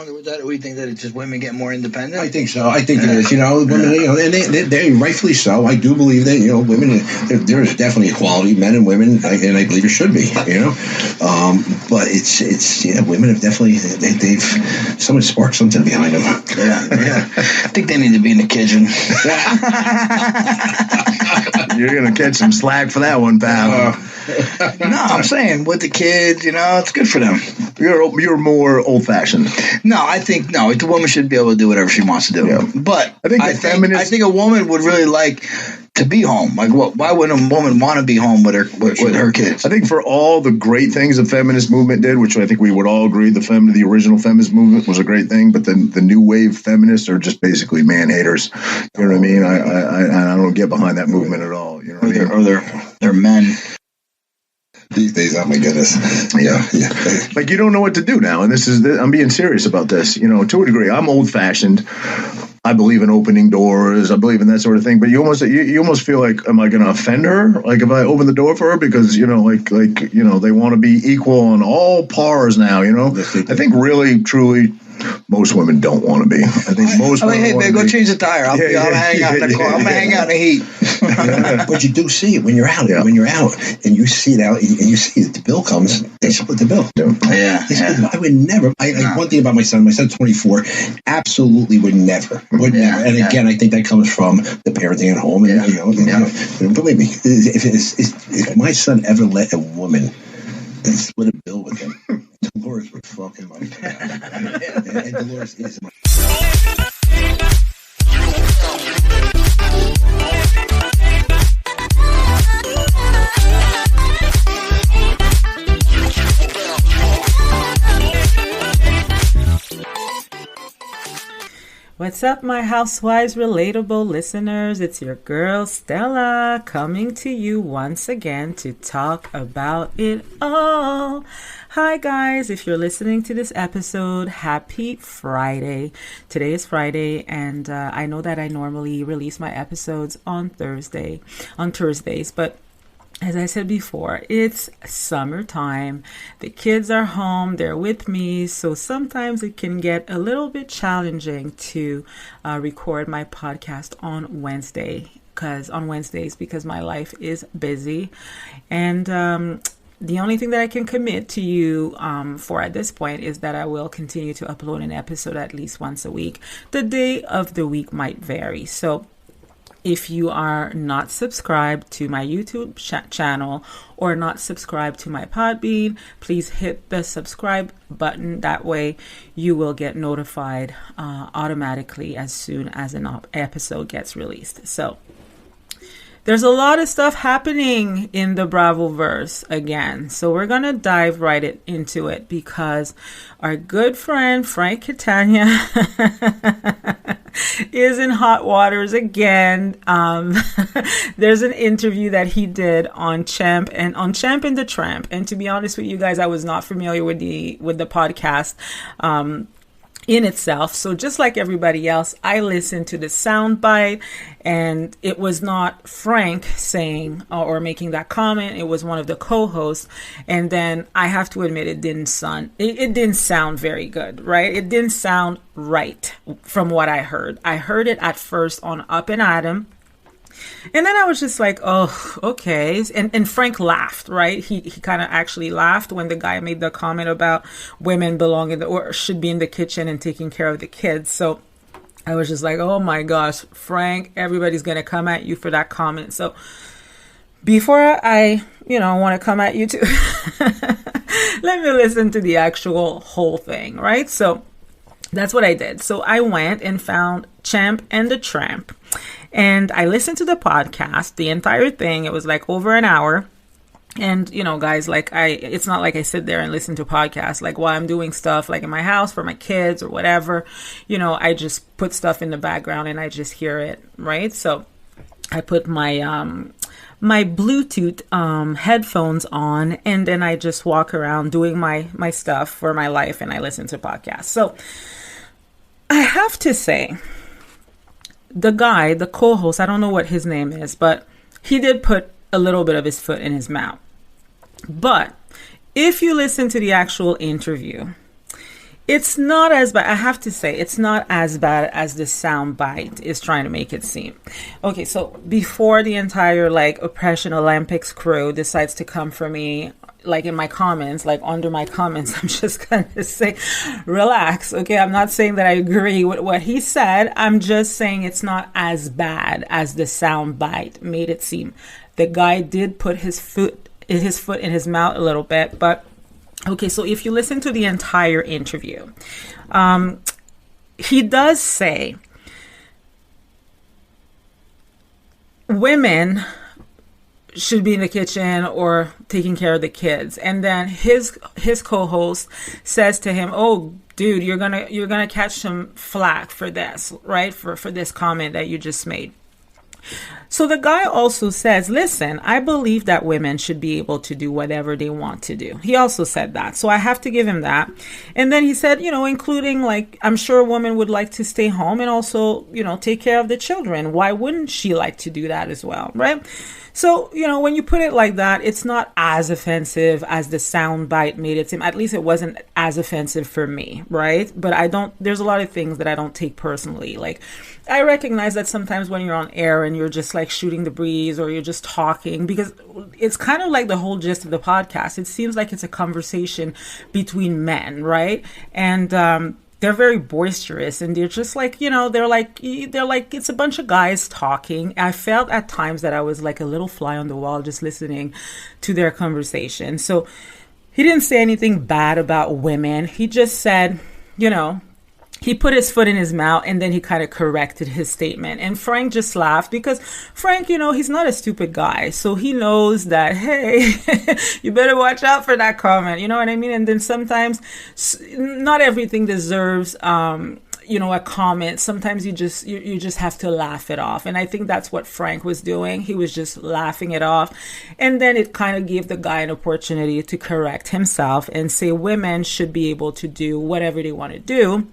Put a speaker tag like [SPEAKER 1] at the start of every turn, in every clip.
[SPEAKER 1] With that, we think that it's just women get more independent.
[SPEAKER 2] I think so. I think it is. Women, and they rightfully so. I do believe that women. There is definitely equality, men and women, and I believe it should be. But it's women have definitely they've someone sparked something behind them.
[SPEAKER 1] Yeah. I think they need to be in the kitchen.
[SPEAKER 3] You're gonna catch some slack for that one, pal.
[SPEAKER 1] No, I'm saying with the kids, it's good for them.
[SPEAKER 3] You're more old-fashioned.
[SPEAKER 1] No, I think the woman should be able to do whatever she wants to do. Yeah. But I think a woman would really like to be home. Like, why would a woman want to be home with her kids?
[SPEAKER 3] I think for all the great things the feminist movement did, which I think we would all agree, the original feminist movement was a great thing, but then the new wave feminists are just basically man haters. You know what I mean? I don't get behind that movement at all. You know what I mean?
[SPEAKER 1] Or they're men.
[SPEAKER 2] These days, oh my goodness. Yeah.
[SPEAKER 3] Like, you don't know what to do now. And I'm being serious about this, to a degree. I'm old fashioned. I believe in opening doors. I believe in that sort of thing. But you almost feel like, am I going to offend her? Like, if I open the door for her? Because, they want to be equal on all pars now, I think really, truly, most women don't want to be. I think most women
[SPEAKER 1] hey, babe, go change the tire. I'll hang out in the car. I'm going to hang out in the heat.
[SPEAKER 2] But you do see it when you're out. Yeah. When you're out and you see it out and you see that the bill comes, they split the bill.
[SPEAKER 1] Yeah.
[SPEAKER 2] I would never. One thing about my son's 24, absolutely would never. And again, I think that comes from the parenting at home. And, believe me, if my son ever let a woman split a bill with him, Dolores would fucking money. And Dolores is my.
[SPEAKER 4] What's up, my Housewives Relatable listeners? It's your girl, Stella, coming to you once again to talk about it all. Hi, guys. If you're listening to this episode, happy Friday. Today is Friday, and I know that I normally release my episodes on Thursdays, but as I said before, it's summertime. The kids are home. They're with me. So sometimes it can get a little bit challenging to record my podcast on Wednesdays because my life is busy. And the only thing that I can commit to you for at this point is that I will continue to upload an episode at least once a week. The day of the week might vary. So if you are not subscribed to my YouTube channel or not subscribed to my Podbean, please hit the subscribe button. That way you will get notified automatically as soon as an episode gets released. So there's a lot of stuff happening in the BravoVerse again. So we're going to dive right into it because our good friend Frank Catania is in hot waters again. There's an interview that he did on Tramp and the Tramp. And to be honest with you guys, I was not familiar with the podcast in itself. So just like everybody else, I listened to the soundbite, and it was not Frank saying or making that comment. It was one of the co-hosts. And then I have to admit, it didn't sound very good, right? It didn't sound right from what I heard. I heard it at first on Up and Adam. And then I was just like, oh, okay. And Frank laughed, right? He kind of actually laughed when the guy made the comment about women belonging or should be in the kitchen and taking care of the kids. So I was just like, oh my gosh, Frank, everybody's going to come at you for that comment. So before I, want to come at you too, let me listen to the actual whole thing, right? So that's what I did. So I went and found Tramp and the Tramp. And I listened to the podcast, the entire thing. It was like over an hour. And, guys, it's not like I sit there and listen to podcasts, like while I'm doing stuff like in my house for my kids or whatever, I just put stuff in the background and I just hear it. Right. So I put my Bluetooth headphones on, and then I just walk around doing my stuff for my life, and I listen to podcasts. So I have to say, the guy, the co-host, I don't know what his name is, but he did put a little bit of his foot in his mouth. But if you listen to the actual interview, It's not as bad. I have to say, it's not as bad as the sound bite is trying to make it seem. Okay, so before the entire like Oppression Olympics crew decides to come for me, like in my comments, like under my comments, I'm just going to say, relax. Okay, I'm not saying that I agree with what he said. I'm just saying it's not as bad as the sound bite made it seem. The guy did put his foot in his mouth a little bit, but okay, so if you listen to the entire interview, he does say women should be in the kitchen or taking care of the kids. And then his co-host says to him, "Oh, dude, you're gonna catch some flack for this, right? For this comment that you just made." So the guy also says, listen, I believe that women should be able to do whatever they want to do. He also said that. So I have to give him that. And then he said, including like, I'm sure a woman would like to stay home and also, take care of the children. Why wouldn't she like to do that as well? Right? So, when you put it like that, it's not as offensive as the sound bite made it seem. At least it wasn't as offensive for me, right? But there's a lot of things that I don't take personally. Like, I recognize that sometimes when you're on air and you're just like shooting the breeze or you're just talking, because it's kind of like the whole gist of the podcast. It seems like it's a conversation between men, right? And, they're very boisterous and they're just like, they're like, it's a bunch of guys talking. I felt at times that I was like a little fly on the wall just listening to their conversation. So he didn't say anything bad about women. He just said, he put his foot in his mouth and then he kind of corrected his statement. And Frank just laughed because Frank, he's not a stupid guy. So he knows that, hey, you better watch out for that comment. You know what I mean? And then sometimes not everything deserves, a comment. Sometimes you just have to laugh it off. And I think that's what Frank was doing. He was just laughing it off. And then it kind of gave the guy an opportunity to correct himself and say women should be able to do whatever they want to do.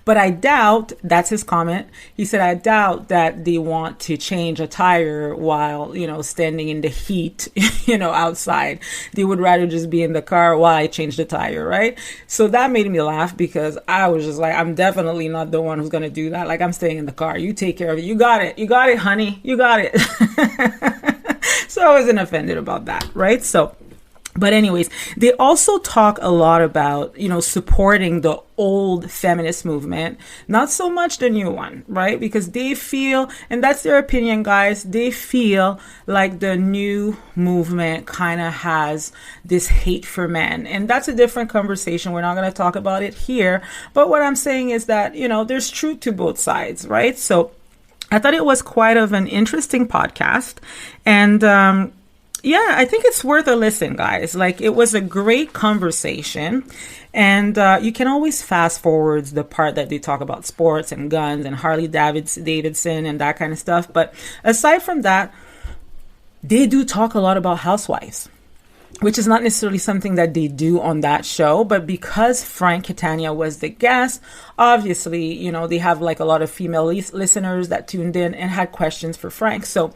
[SPEAKER 4] But I doubt, that's his comment. He said, I doubt that they want to change a tire while, standing in the heat, outside. They would rather just be in the car while I change the tire, right? So that made me laugh because I was just like, I'm definitely not the one who's going to do that. Like, I'm staying in the car. You take care of it. You got it. You got it, honey. You got it. So I wasn't offended about that, right? But anyways, they also talk a lot about, supporting the old feminist movement, not so much the new one, right? Because they feel, and that's their opinion, guys, they feel like the new movement kind of has this hate for men. And that's a different conversation. We're not going to talk about it here. But what I'm saying is that, there's truth to both sides, right? So I thought it was quite of an interesting podcast. And, yeah, I think it's worth a listen, guys. Like, it was a great conversation. And you can always fast forward the part that they talk about sports and guns and Harley Davidson and that kind of stuff. But aside from that, they do talk a lot about housewives, which is not necessarily something that they do on that show. But because Frank Catania was the guest, obviously, they have like a lot of female listeners that tuned in and had questions for Frank. So